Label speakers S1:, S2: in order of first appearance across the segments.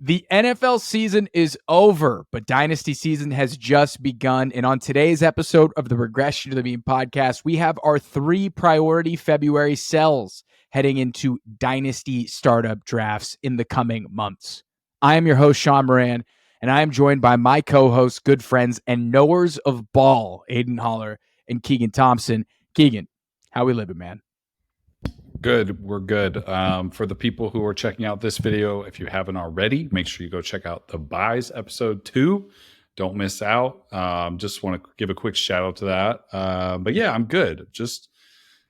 S1: The NFL season is over, but Dynasty season has just begun. And on today's episode of the Regression to the Mean podcast, we have our 3 priority February sells heading into Dynasty startup drafts in the coming months. I am your host, Shaun Moran, and I am joined by my co-hosts, good friends, and knowers of ball, Aidan Holler and Keegan Thompson. Keegan, how we living, man?
S2: Good. We're good. For the people who are checking out this video, if you haven't already, make sure you go check out the buys episode 2. Don't miss out. Just want to give a quick shout out to that. But yeah, I'm good. Just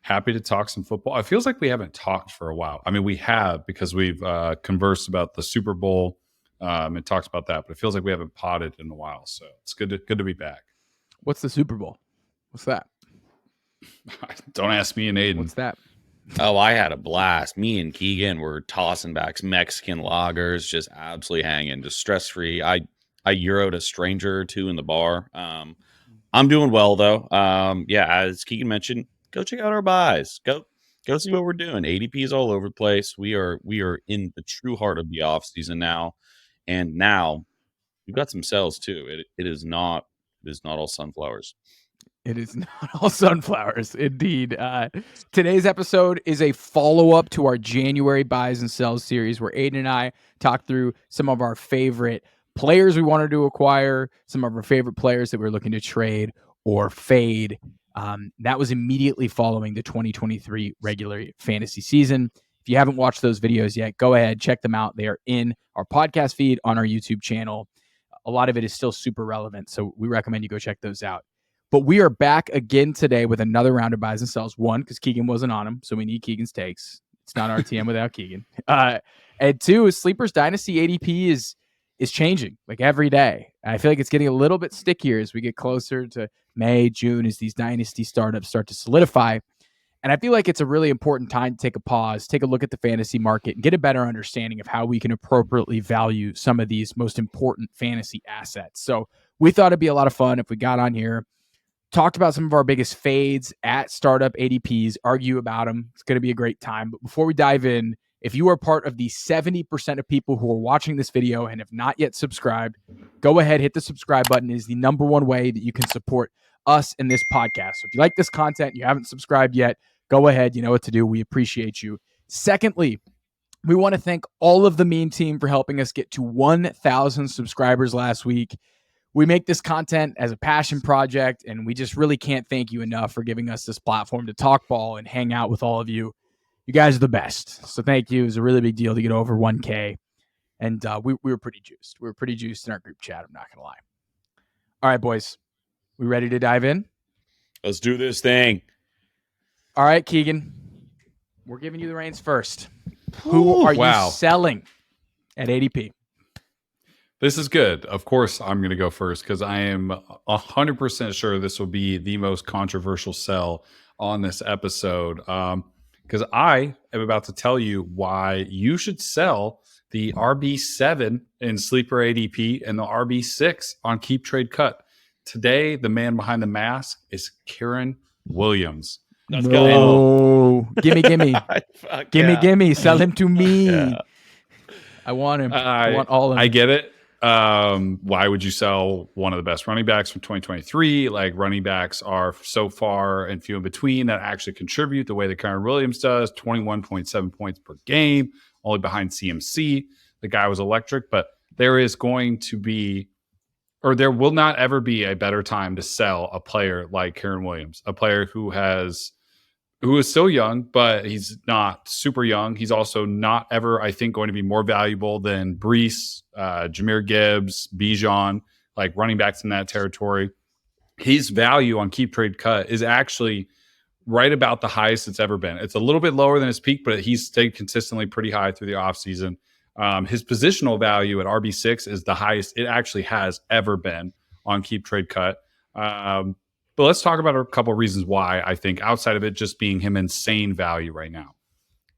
S2: happy to talk some football. It feels like we haven't talked for a while. I mean, we have because we've conversed about the Super Bowl and talked about that, but it feels like we haven't potted in a while. So it's good to be back.
S1: What's the Super Bowl? What's that?
S2: Don't ask me and Aidan.
S1: What's that?
S3: Oh, I had a blast. Me and Keegan were tossing back Mexican lagers, just absolutely hanging, just stress-free. I Euro'd a stranger or two in the bar. I'm doing well, though. Yeah, as Keegan mentioned, go check out our buys. Go see what we're doing. ADP's all over the place. We are in the true heart of the off season now. And now we've got some sales, too. It is not all sunflowers.
S1: It is not all sunflowers, indeed. Today's episode is a follow-up to our January buys and sells series where Aidan and I talked through some of our favorite players we wanted to acquire, some of our favorite players that we're looking to trade or fade. That was immediately following the 2023 regular fantasy season. If you haven't watched those videos yet, go ahead, check them out. They are in our podcast feed on our YouTube channel. A lot of it is still super relevant, so we recommend you go check those out. But we are back again today with another round of buys and sells. 1, because Keegan wasn't on them, so we need Keegan's takes. It's not RTM without Keegan. And 2, Sleeper's Dynasty ADP is changing like every day. I feel like it's getting a little bit stickier as we get closer to May, June, as these Dynasty startups start to solidify. And I feel like it's a really important time to take a pause, take a look at the fantasy market, and get a better understanding of how we can appropriately value some of these most important fantasy assets. So we thought it'd be a lot of fun if we got on here, talked about some of our biggest fades at startup ADPs, argue about them. It's going to be a great time. But before we dive in, if you are part of the 70% of people who are watching this video and have not yet subscribed, go ahead, hit the subscribe button. It is the number one way that you can support us in this podcast. So if you like this content, you haven't subscribed yet, go ahead. You know what to do. We appreciate you. Secondly, we want to thank all of the meme team for helping us get to 1,000 subscribers last week. We make this content as a passion project, and we just really can't thank you enough for giving us this platform to talk ball and hang out with all of you. You guys are the best. So thank you. It was a really big deal to get over 1K. And we were pretty juiced. We were pretty juiced in our group chat. I'm not going to lie. All right, boys. We ready to dive in?
S3: Let's do this thing.
S1: All right, Keegan. We're giving you the reins first. Who are you selling at ADP?
S2: This is good. Of course, I'm going to go first because I am 100% sure this will be the most controversial sell on this episode. Because I am about to tell you why you should sell the RB7 in Sleeper ADP and the RB6 on Keep Trade Cut. Today, the man behind the mask is Kyren Williams.
S3: Let's go.
S1: Gimme. Gimme. Sell him to me. Yeah. I want him. I want all of him.
S2: I get it. Why would you sell one of the best running backs from 2023? Like, running backs are so far and few in between that actually contribute the way that Kyren Williams does. 21.7 points per game, only behind CMC. The guy was electric, but there is going to be, or there will not ever be a better time to sell a player like Kyren Williams, a player who is still young, but he's not super young. He's also not ever, I think, going to be more valuable than Brees, Jahmyr Gibbs, Bijan, like running backs in that territory. His value on Keep Trade Cut is actually right about the highest it's ever been. It's a little bit lower than his peak, but he's stayed consistently pretty high through the offseason. His positional value at RB6 is the highest it actually has ever been on Keep Trade Cut. But let's talk about a couple of reasons why I think, outside of it just being him insane value right now.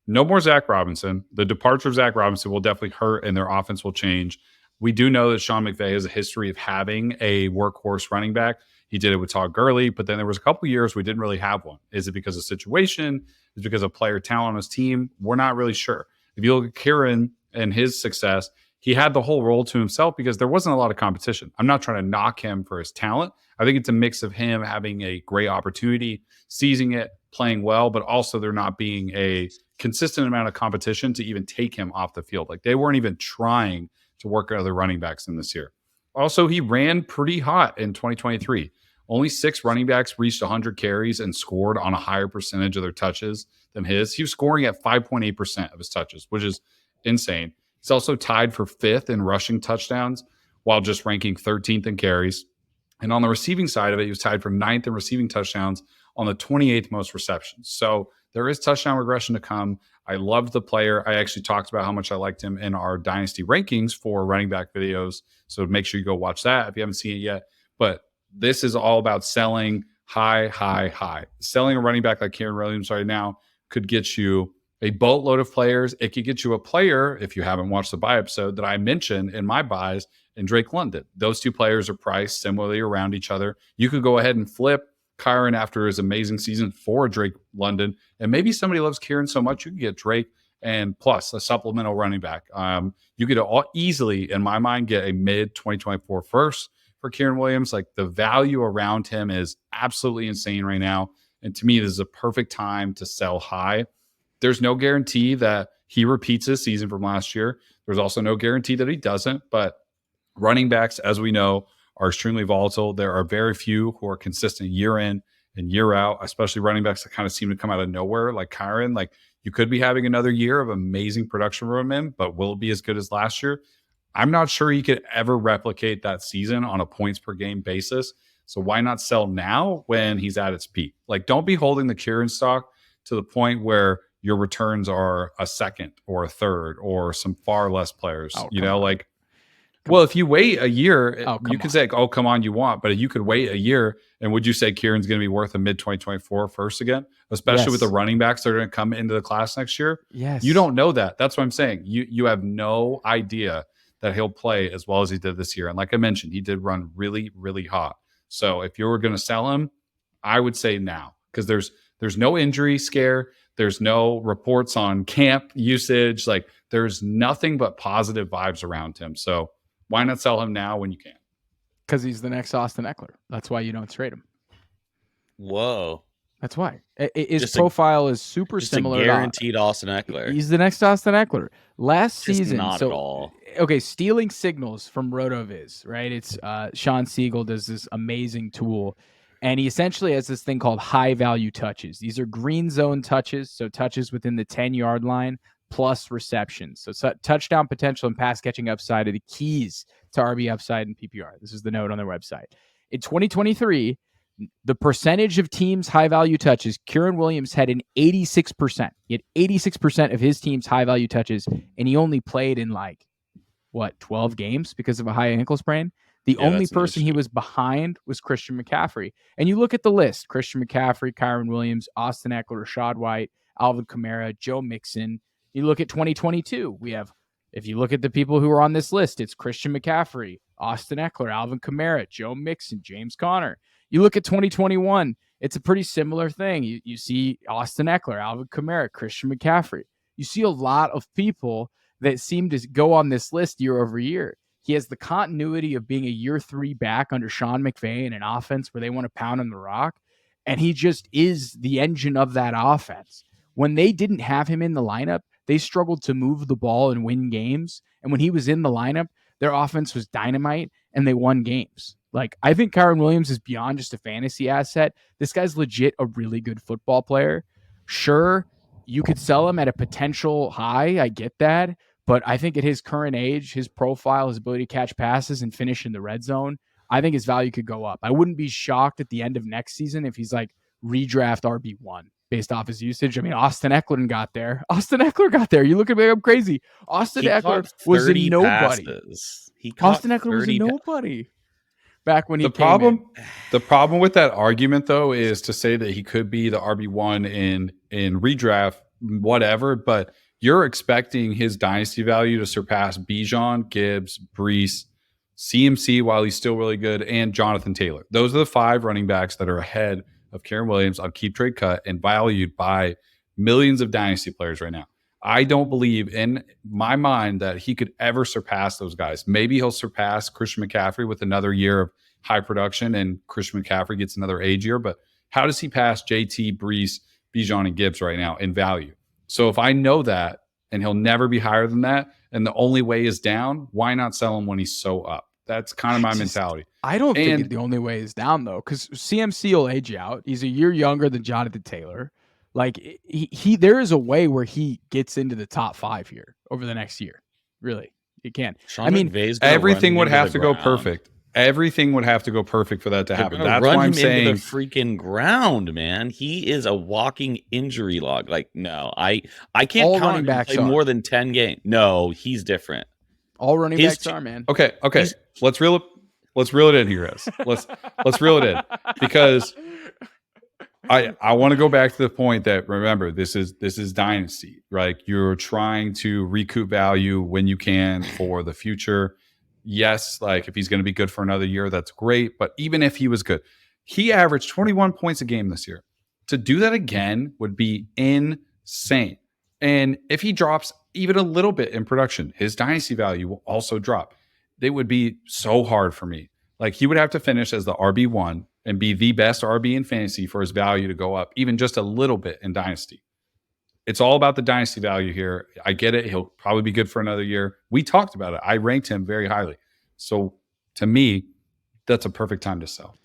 S2: No more Zach Robinson. The departure of Zach Robinson will definitely hurt and their offense will change. We do know that Sean McVay has a history of having a workhorse running back. He did it with Todd Gurley, but then there was a couple of years we didn't really have one. Is it because of situation? Is it because of player talent on his team? We're not really sure. If you look at Kyren and his success, he had the whole role to himself because there wasn't a lot of competition. I'm not trying to knock him for his talent. I think it's a mix of him having a great opportunity, seizing it, playing well, but also there not being a consistent amount of competition to even take him off the field. Like they weren't even trying to work other running backs in this year. Also, he ran pretty hot in 2023. Only 6 running backs reached 100 carries and scored on a higher percentage of their touches than his. He was scoring at 5.8% of his touches, which is insane. He's also tied for 5th in rushing touchdowns while just ranking 13th in carries. And on the receiving side of it, he was tied for 9th in receiving touchdowns on the 28th most receptions. So there is touchdown regression to come. I loved the player. I actually talked about how much I liked him in our Dynasty rankings for running back videos. So make sure you go watch that if you haven't seen it yet. But this is all about selling high, high, high. Selling a running back like Kyren Williams right now could get you a boatload of players. It could get you a player, if you haven't watched the buy episode, that I mentioned in my buys in Drake London. Those 2 players are priced similarly around each other. You could go ahead and flip Kyren after his amazing season for Drake London. And maybe somebody loves Kyren so much, you can get Drake and plus a supplemental running back. You could easily, in my mind, get a mid-2024 first for Kyren Williams. Like the value around him is absolutely insane right now. And to me, this is a perfect time to sell high. There's no guarantee that he repeats his season from last year. There's also no guarantee that he doesn't. But running backs, as we know, are extremely volatile. There are very few who are consistent year in and year out, especially running backs that kind of seem to come out of nowhere, like Kyren. Like you could be having another year of amazing production from him, but will it be as good as last year? I'm not sure he could ever replicate that season on a points per game basis. So why not sell now when he's at its peak? Like don't be holding the Kyren stock to the point where your returns are a second or a third or some far less players. Well, if you wait a year, you could say, oh, come on, you want. But you could wait a year, and would you say Kieran's going to be worth a mid-2024 first again? Especially with the running backs that are going to come into the class next year?
S1: Yes.
S2: You don't know that. That's what I'm saying. You have no idea that he'll play as well as he did this year. And like I mentioned, he did run really, really hot. So if you were going to sell him, I would say now. Because there's no injury scare. There's no reports on camp usage. Like there's nothing but positive vibes around him. So why not sell him now when you can?
S1: Because he's the next Austin Eckler. That's why you don't trade him.
S3: Whoa.
S1: That's why. His profile is super similar.
S3: A guaranteed Austin Eckler.
S1: He's the next Austin Eckler. Last season.
S3: Not at all.
S1: Okay, stealing signals from RotoViz, right? It's Shaun Siegel does this amazing tool. And he essentially has this thing called high value touches. These are green zone touches. So touches within the 10-yard line plus receptions. So touchdown potential and pass catching upside are the keys to RB upside and PPR. This is the note on their website. In 2023, the percentage of teams' high-value touches, Kyren Williams had an 86%. He had 86% of his team's high-value touches, and he only played in 12 games because of a high ankle sprain. The only person he was behind was Christian McCaffrey. And you look at the list, Christian McCaffrey, Kyren Williams, Austin Eckler, Rashad White, Alvin Kamara, Joe Mixon. You look at 2022, if you look at the people who are on this list, it's Christian McCaffrey, Austin Eckler, Alvin Kamara, Joe Mixon, James Conner. You look at 2021, it's a pretty similar thing. You see Austin Eckler, Alvin Kamara, Christian McCaffrey. You see a lot of people that seem to go on this list year over year. He has the continuity of being a year 3 back under Sean McVay in an offense where they want to pound on the rock. And he just is the engine of that offense. When they didn't have him in the lineup, they struggled to move the ball and win games. And when he was in the lineup, their offense was dynamite and they won games. I think Kyren Williams is beyond just a fantasy asset. This guy's legit a really good football player. Sure, you could sell him at a potential high. I get that. But I think at his current age, his profile, his ability to catch passes and finish in the red zone, I think his value could go up. I wouldn't be shocked at the end of next season if he's redraft RB1 based off his usage. I mean, Austin Eckler got there. You look at me, I'm crazy. Austin Eckler was a nobody. Austin Eckler was a nobody back when he came in.
S2: The problem with that argument, though, is to say that he could be the RB1 in redraft, whatever, but you're expecting his dynasty value to surpass Bijan, Gibbs, Brees, CMC while he's still really good, and Jonathan Taylor. Those are the 5 running backs that are ahead of Kyren Williams on keep trade cut and valued by millions of dynasty players right now. I don't believe in my mind that he could ever surpass those guys. Maybe he'll surpass Christian McCaffrey with another year of high production and Christian McCaffrey gets another age year. But how does he pass JT, Brees, Bijan, and Gibbs right now in value? So if I know that and he'll never be higher than that, and the only way is down, why not sell him when he's so up? That's kind of my mentality.
S1: I don't think the only way is down, though, because CMC will age you out. He's a year younger than Jonathan Taylor. Like he there is a way where he gets into the top 5 here over the next year. Really, he can.
S3: Sean
S1: I mean,
S3: McVay's gonna
S2: everything
S3: run
S2: would
S3: him into
S2: have
S3: the
S2: to go
S3: ground.
S2: perfect. Everything would have to go perfect for that to
S3: They're
S2: happen.
S3: gonna
S2: That's
S3: run
S2: why I'm
S3: him
S2: saying
S3: into the freaking ground, man. He is a walking injury log. Like, no, I can't
S1: All
S3: count
S1: running
S3: him to
S1: backs
S3: play
S1: are.
S3: more than 10 games. No, he's different.
S1: all running
S3: His
S1: backs are, man.
S2: okay.
S3: He's-
S2: Let's reel it in here, guys. Let's reel it in because I want to go back to the point that, remember, this is Dynasty, right? You're trying to recoup value when you can for the future. Yes, like if he's going to be good for another year, that's great. But even if he was good, he averaged 21 points a game this year. To do that again would be insane. And if he drops even a little bit in production, his dynasty value will also drop. It would be so hard for me. Like, he would have to finish as the RB1 and be the best RB in fantasy for his value to go up even just a little bit in dynasty. It's all about the dynasty value here. I get it. He'll probably be good for another year. We talked about it. I ranked him very highly. So to me, that's a perfect time to sell.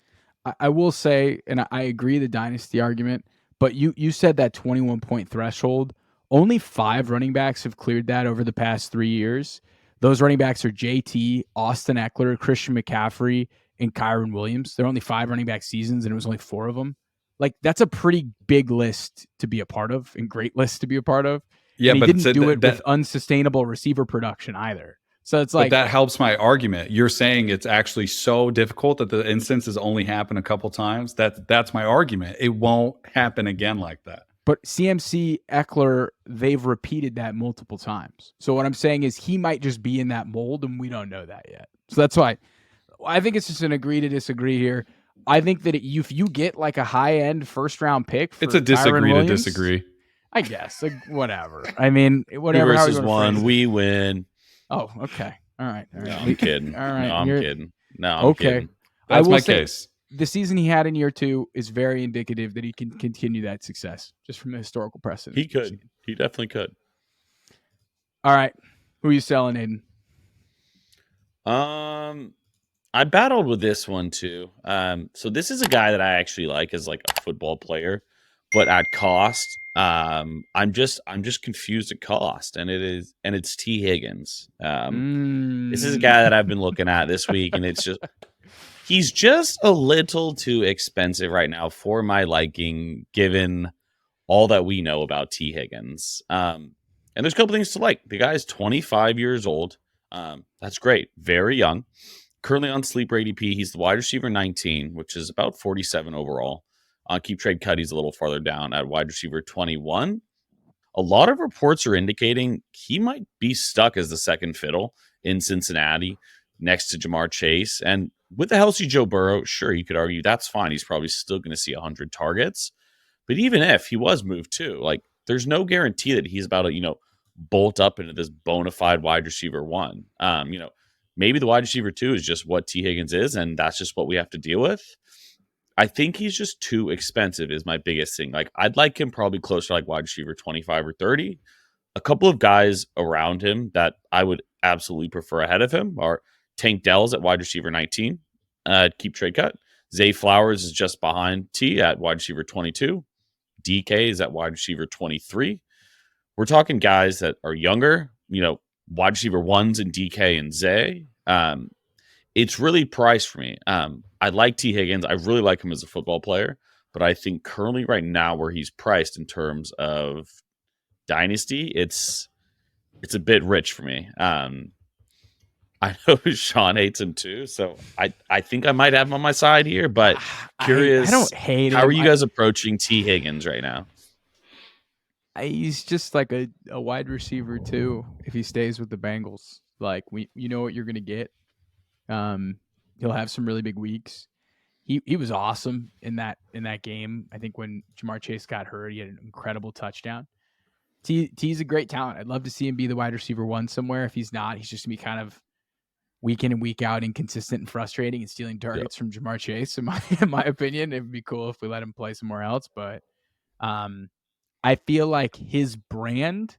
S1: I will say, and I agree the dynasty argument, but you said that 21-point threshold. Only 5 running backs have cleared that over the past 3 years. Those running backs are JT, Austin Eckler, Christian McCaffrey, and Kyren Williams. There are only 5 running back seasons, and it was only 4 of them. Like, that's a pretty big list to be a part of, and great list to be a part of.
S2: Yeah,
S1: and he
S2: but
S1: didn't do it with unsustainable receiver production either. So it's like,
S2: but that helps my argument. You're saying it's actually so difficult that the instances only happen a couple times. That's my argument. It won't happen again like that.
S1: But CMC, Eckler, they've repeated that multiple times. So what I'm saying is he might just be in that mold, and we don't know that yet. So that's why I think it's just an agree to disagree here. I think that if you get like a high-end first-round pick for
S2: it's a disagree
S1: Kyren Williams,
S2: to disagree.
S1: I guess. Like, whatever. I mean, whatever.
S3: 2 versus 1, we win.
S1: Oh, okay. All right.
S3: No, I'm kidding.
S1: All right.
S3: No, I'm kidding. No, I'm
S1: okay.
S3: kidding.
S2: That's my case.
S1: The season he had in year 2 is very indicative that he can continue that success just from the historical precedent.
S3: He could. He definitely could.
S1: All right. Who are you selling, Aidan?
S3: I battled with this one too. So this is a guy that I actually like as like a football player, but at cost, I'm just confused at cost, and it's T. Higgins. This is a guy that I've been looking at this week, and he's just a little too expensive right now for my liking, given all that we know about T. Higgins. And there's a couple things to like. The guy's 25 years old. That's great. Very young. Currently on sleeper ADP, he's the wide receiver 19, which is about 47 overall. On Keep Trade Cut, he's a little farther down at wide receiver 21. A lot of reports are indicating he might be stuck as the second fiddle in Cincinnati next to Jamar Chase. And with the healthy Joe Burrow, sure, you could argue that's fine. He's probably still going to see 100 targets. But even if he was moved too, like, there's no guarantee that he's about to, bolt up into this bona fide wide receiver 1. Maybe the wide receiver 2 is just what T. Higgins is, and that's just what we have to deal with. I think he's just too expensive is my biggest thing. Like, I'd like him probably closer to like wide receiver 25 or 30. A couple of guys around him that I would absolutely prefer ahead of him are Tank Dell's at wide receiver 19. Keep Trade Cut. Zay Flowers is just behind T at wide receiver 22. DK is at wide receiver 23. We're talking guys that are younger, wide receiver 1s and DK and Zay. It's really priced for me. I like T. Higgins. I really like him as a football player, but I think currently right now where he's priced in terms of dynasty, it's a bit rich for me. I know Shaun hates him too, so I think I might have him on my side here, but curious.
S1: I don't hate him.
S3: How are you guys approaching T. Higgins right now?
S1: He's just like a wide receiver too. If he stays with the Bengals, like you know what you're gonna get. He'll have some really big weeks. He was awesome in that game. I think when Jamar Chase got hurt, he had an incredible touchdown. T's a great talent. I'd love to see him be the wide receiver one somewhere. If he's not, he's just gonna be kind of week in and week out inconsistent and frustrating and stealing targets from Jamar Chase. In my opinion, it would be cool if we let him play somewhere else. But I feel like his brand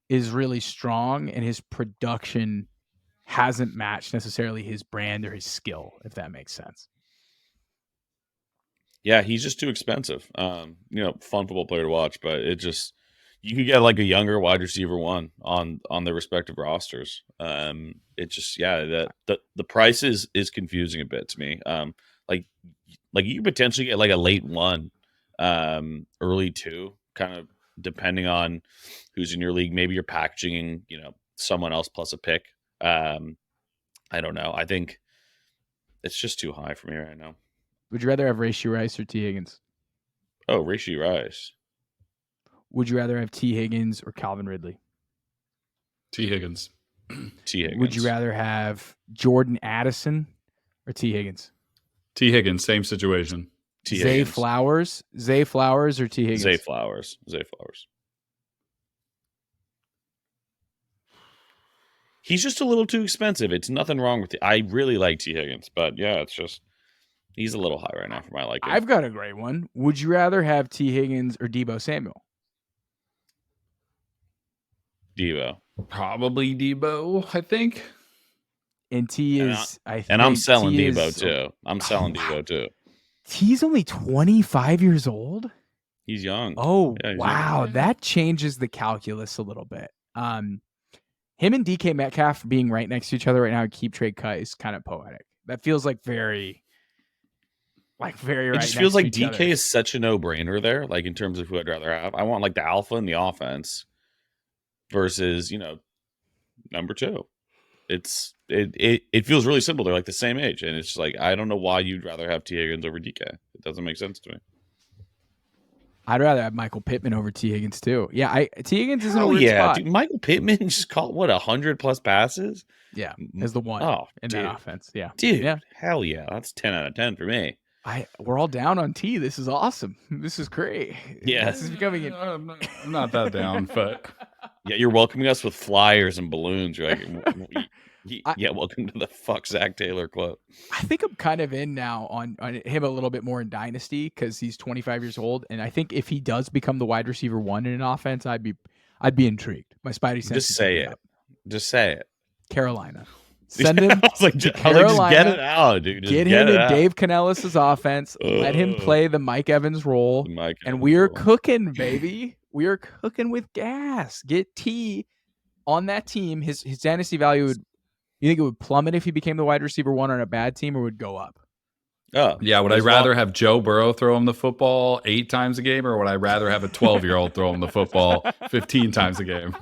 S1: is really strong and his production hasn't matched necessarily his brand or his skill, if that makes sense.
S3: Yeah, he's just too expensive. Fun football player to watch, but it just you could get like a younger wide receiver one on their respective rosters. It just that the price is confusing a bit to me. Like you could potentially get like a late one, early two, kind of depending on who's in your league. Maybe you're packaging, someone else plus a pick. I don't know. I think it's just too high for me right now.
S1: Would you rather have Rashee Rice or T. Higgins?
S3: Oh, Rashee Rice.
S1: Would you rather have T. Higgins or Calvin Ridley?
S2: T. Higgins.
S3: T. Higgins.
S1: Would you rather have Jordan Addison or T. Higgins?
S2: T. Higgins, same situation.
S3: T.
S1: Zay
S3: Higgins.
S1: Flowers or T. Higgins?
S3: Zay Flowers. He's just a little too expensive. It's nothing wrong with it. I really like T. Higgins, but it's just he's a little high right now for my liking.
S1: I've got a great one. Would you rather have T. Higgins or Deebo Samuel?
S3: Deebo.
S2: Probably Deebo, I think.
S1: And T is,
S3: I'm selling
S1: T
S3: Deebo
S1: is,
S3: too. I'm selling Deebo too.
S1: T's only 25 years old.
S3: He's young.
S1: Oh,
S3: Yeah, he's
S1: wow.
S3: young.
S1: That changes the calculus a little bit. Him and DK Metcalf being right next to each other right now, keep trade cut is kind of poetic. That feels like very right.
S3: It just feels like DK is such a no-brainer there, like in terms of who I'd rather have. I want like the alpha in the offense versus, number two. It feels really simple. They're like the same age, and it's just like I don't know why you'd rather have T. Higgins over DK. It doesn't make sense to me.
S1: I'd rather have Michael Pittman over T. Higgins too. Yeah, T. Higgins is in a weird spot.
S3: Dude, Michael Pittman just caught 100+ passes.
S1: Yeah, as the one in that offense. Yeah,
S3: dude.
S1: Yeah.
S3: Hell yeah, that's 10 out of 10 for me.
S1: We're all down on T. This is awesome. This is great.
S3: Yeah,
S1: this is becoming.
S2: I'm not that down, but
S3: yeah, you're welcoming us with flyers and balloons. You're like, welcome to the fuck Zach Taylor quote.
S1: I think I'm kind of in now on him a little bit more in Dynasty because he's 25 years old, and I think if he does become the wide receiver one in an offense, I'd be intrigued. My spidey sense.
S3: Just say it. Just say it.
S1: Carolina. Send him.
S3: I was like, just get it out, dude.
S1: Get him in Dave Canellis' offense. Let him play the Mike Evans role, and we are cooking, baby. We are cooking with gas. Get T on that team. His dynasty value would. You think it would plummet if he became the wide receiver one on a bad team, or would go up?
S2: Oh, yeah. Would I rather have Joe Burrow throw him the football 8 times a game, or would I rather have a 12-year-old throw him the football 15 times a game?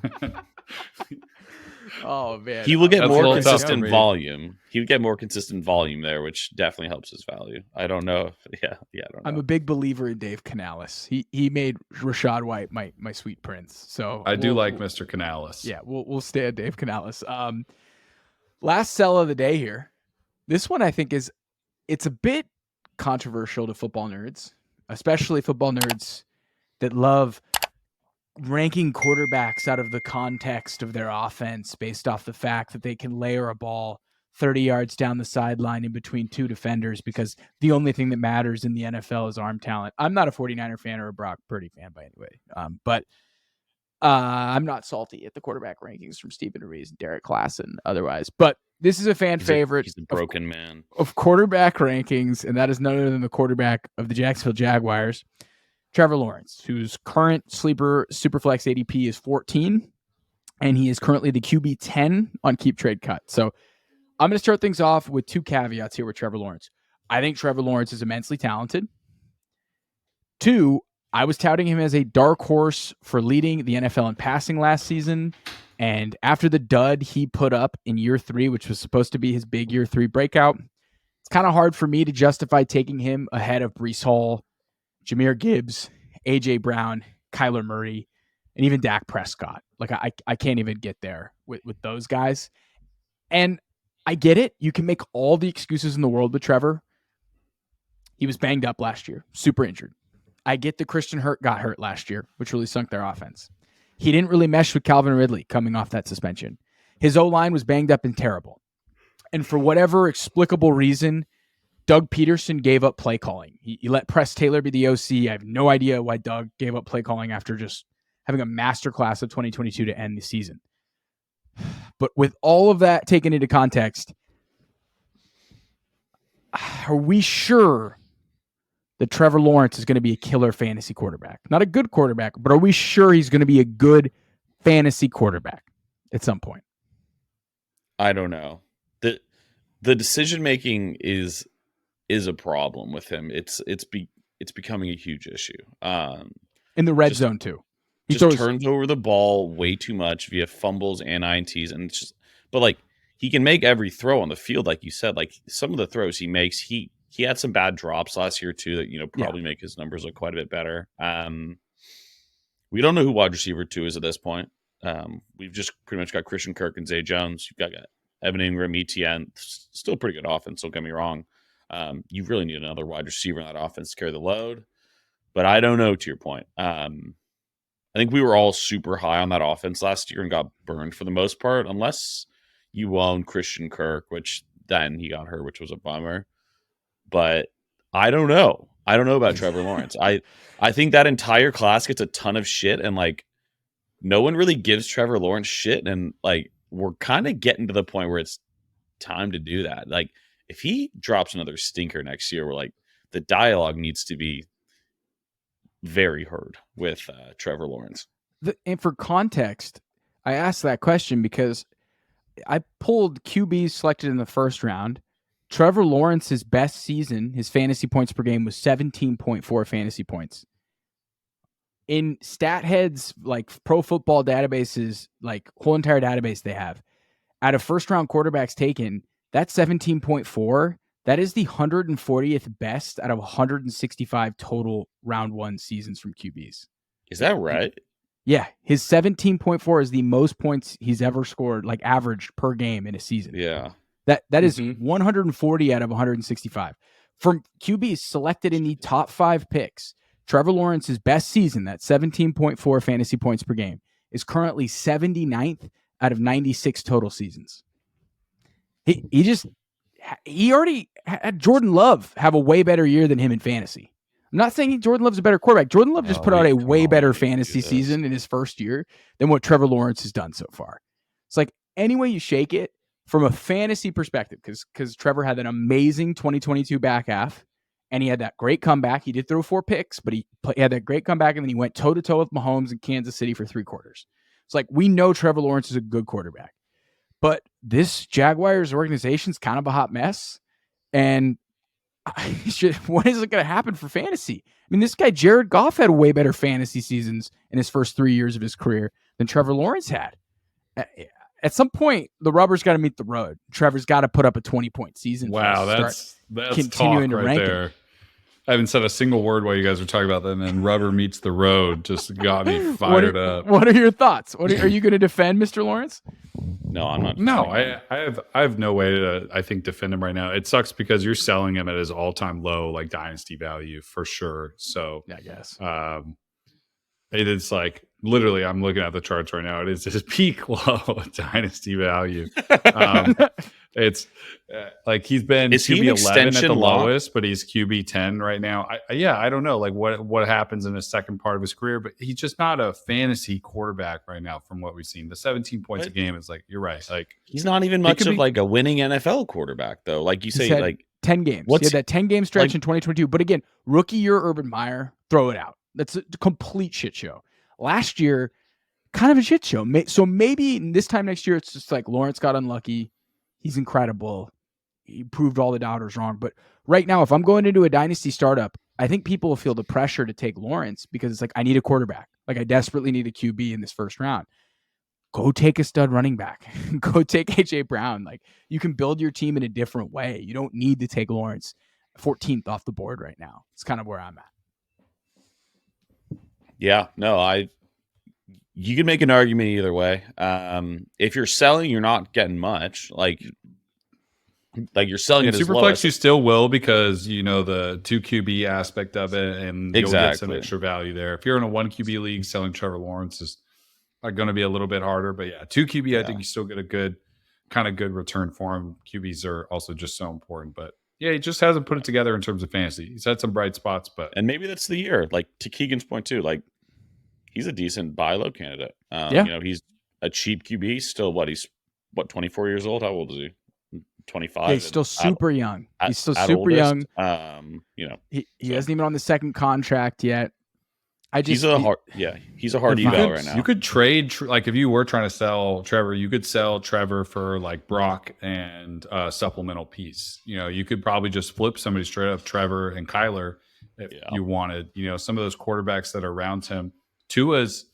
S1: Oh man,
S3: he will get more consistent volume. He would get more consistent volume there, which definitely helps his value. I don't know. I don't know.
S1: I'm a big believer in Dave Canellis. He made Rashad White my sweet prince. So
S2: I do like Mr. Canellis.
S1: Yeah, we'll stay at Dave Canellis. Last sell of the day here. This one I think it's a bit controversial to football nerds, especially football nerds that love ranking quarterbacks out of the context of their offense based off the fact that they can layer a ball 30 yards down the sideline in between 2 defenders because the only thing that matters in the NFL is arm talent. I'm not a 49er fan or a Brock Purdy fan by any way, but I'm not salty at the quarterback rankings from Stephen Rees and Derek Klassen otherwise, but this is a fan favorite.
S3: He's a broken man
S1: of quarterback rankings, and that is none other than the quarterback of the Jacksonville Jaguars, Trevor Lawrence, whose current sleeper superflex ADP is 14, and he is currently the QB 10 on Keep Trade Cut. So I'm going to start things off with 2 caveats here with Trevor Lawrence. I think Trevor Lawrence is immensely talented. 2, I was touting him as a dark horse for leading the NFL in passing last season. And after the dud he put up in year 3, which was supposed to be his big year 3 breakout, it's kind of hard for me to justify taking him ahead of Breece Hall, Jahmyr Gibbs, A.J. Brown, Kyler Murray, and even Dak Prescott. Like I can't even get there with those guys. And I get it. You can make all the excuses in the world with Trevor. He was banged up last year, super injured. I get that Christian got hurt last year, which really sunk their offense. He didn't really mesh with Calvin Ridley coming off that suspension. His O-line was banged up and terrible. And for whatever explicable reason, Doug Peterson gave up play calling. He let Press Taylor be the OC. I have no idea why Doug gave up play calling after just having a masterclass of 2022 to end the season. But with all of that taken into context, are we sure that Trevor Lawrence is going to be a killer fantasy quarterback? Not a good quarterback, but are we sure he's going to be a good fantasy quarterback at some point?
S3: I don't know. The decision making is a problem with him. It's becoming a huge issue.
S1: In the red zone too.
S3: He just turns over the ball way too much via fumbles and INTs, and it's just. But like he can make every throw on the field, like you said. Like some of the throws he makes, he had some bad drops last year too that probably make his numbers look quite a bit better. We don't know who wide receiver 2 is at this point. We've just pretty much got Christian Kirk and Zay Jones. You've got Evan Ingram, ETN, still a pretty good offense. Don't get me wrong. You really need another wide receiver in that offense to carry the load. But I don't know, to your point. I think we were all super high on that offense last year and got burned for the most part, unless you own Christian Kirk, which then he got hurt, which was a bummer. But I don't know. I don't know about Trevor Lawrence. I think that entire class gets a ton of shit, and like no one really gives Trevor Lawrence shit, and like we're kind of getting to the point where it's time to do that. Like if he drops another stinker next year, we're like the dialogue needs to be very heard with Trevor Lawrence.
S1: And for context, I asked that question because I pulled QBs selected in the first round. Trevor Lawrence's best season, his fantasy points per game was 17.4 fantasy points. In StatHead's like pro football databases, like whole entire database they have, out of first round quarterbacks taken, that's 17.4. That is the 140th best out of 165 total round 1 seasons from QBs.
S3: Is that right?
S1: Yeah. His 17.4 is the most points he's ever scored, like averaged per game in a season.
S3: Yeah.
S1: That is 140 out of 165. From QBs selected in the top 5 picks, Trevor Lawrence's best season, that 17.4 fantasy points per game, is currently 79th out of 96 total seasons. He already had Jordan Love have a way better year than him in fantasy. I'm not saying Jordan Love's a better quarterback. Jordan Love just put out a way better fantasy season in his first year than what Trevor Lawrence has done so far. It's like any way you shake it from a fantasy perspective, because Trevor had an amazing 2022 back half, and he had that great comeback. He did throw 4 picks, but he had that great comeback, and then he went toe-to-toe with Mahomes in Kansas City for 3 quarters. It's like we know Trevor Lawrence is a good quarterback. But this Jaguars organization's kind of a hot mess. And what is it going to happen for fantasy? I mean, this guy, Jared Goff, had way better fantasy seasons in his first 3 years of his career than Trevor Lawrence had. At some point, the rubber's got to meet the road. Trevor's got to put up a 20-point season.
S2: Wow, that's continuing to rank there. Him. I haven't said a single word while you guys were talking about that, and then rubber meets the road just got me fired up.
S1: What are your thoughts? Are you going to defend Mr. Lawrence?
S3: No, I'm not.
S2: No, I have no way to, I think, defend him right now. It sucks because you're selling him at his all-time low, like dynasty value for sure. So
S1: I guess
S2: it is like literally, I'm looking at the charts right now. It is his peak low dynasty value. It's like he's been QB 11 at the lowest, but he's QB 10 right now. I don't know like what happens in the second part of his career, but he's just not a fantasy quarterback right now from what we've seen. The 17 points a game is like, you're right. Like
S3: he's not even much of like a winning NFL quarterback though. Like you say, like
S1: 10 games. He had that 10-game stretch in 2022. But again, rookie year Urban Meyer, throw it out. That's a complete shit show. Last year, kind of a shit show. So maybe this time next year, it's just like Lawrence got unlucky. He's incredible. He proved all the doubters wrong. But right now, if I'm going into a dynasty startup, I think people will feel the pressure to take Lawrence because it's like, I need a quarterback. Like I desperately need a QB in this first round. Go take a stud running back. Go take AJ Brown. Like you can build your team in a different way. You don't need to take Lawrence 14th off the board right now. It's kind of where I'm at.
S3: Yeah, no, you can make an argument either way. If you're selling, you're not getting much. Like you're selling it as
S2: Superflex, you still will because you know the 2 QB aspect of it, and you'll get some extra value there. If you're in a 1 QB league, selling Trevor Lawrence is are going to be a little bit harder. But yeah, 2 QB, I
S3: Yeah.
S2: think you still get a good return for him. QBs are also just so important. But yeah, he just hasn't put it together in terms of fantasy. He's had some bright spots, but
S3: And maybe that's the year. Like to Keegan's point too, like he's a decent buy low candidate.
S1: Yeah.
S3: You know, he's a cheap QB. Still, he's 24 years old. How old is he? 25.
S1: Yeah, he's still super young. He's still
S3: at
S1: super
S3: oldest.
S1: young.
S3: You know,
S1: He
S3: so-
S1: hasn't even on the second contract yet.
S3: he's a hard eval right now.
S2: You could trade like if you were trying to sell Trevor, you could sell Trevor for like Brock and supplemental piece. You know, you could probably just flip somebody straight up Trevor and Kyler if you wanted. You know, some of those quarterbacks that are around him. Tua's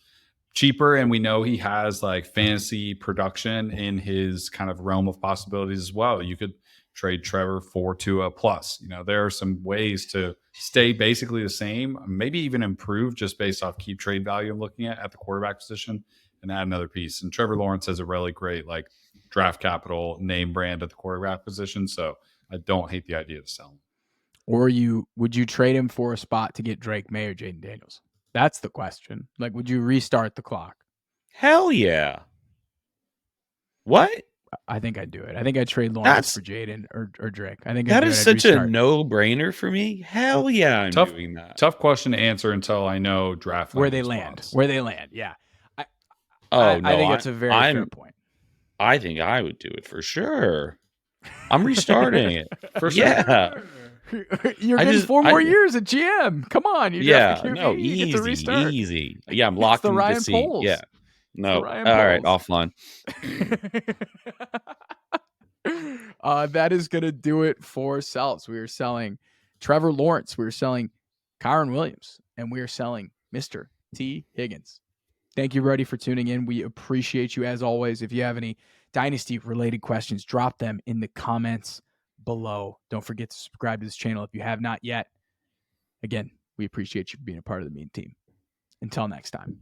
S2: cheaper, and we know he has like fantasy production in his kind of realm of possibilities as well. You could trade Trevor for Tua plus. You know, there are some ways to stay basically the same, maybe even improve just based off keep trade value I'm looking at the quarterback position and add another piece. And Trevor Lawrence has a really great like draft capital name brand at the quarterback position. So I don't hate the idea to sell him.
S1: Or would you trade him for a spot to get Drake May or Jaden Daniels? That's the question. Like, would you restart the clock?
S3: Hell yeah. What?
S1: I think I'd do it. I think I'd trade Lawrence for Jaden or Drake. I think
S3: that
S1: I'd
S3: is
S1: do it.
S3: such a no-brainer for me. Hell yeah, I'm doing that.
S2: Tough question to answer until I know draft
S1: where they land. Where they land, yeah. I think that's a very fair point.
S3: I think I would do it for sure. I'm restarting it.
S2: For sure.
S3: Yeah.
S1: You're getting 4 more years at GM. Come on. You
S3: easy. Yeah, I'm locked into the seat.
S1: Poles.
S3: Yeah. No. All
S1: Poles.
S3: right, offline.
S1: That is going to do it for sells. We are selling Trevor Lawrence. We are selling Kyren Williams. And we are selling Mr. T. Higgins. Thank you, everybody, for tuning in. We appreciate you as always. If you have any Dynasty-related questions, drop them in the comments below. Don't forget to subscribe to this channel if you have not yet. Again, we appreciate you being a part of the Mean Team. Until next time.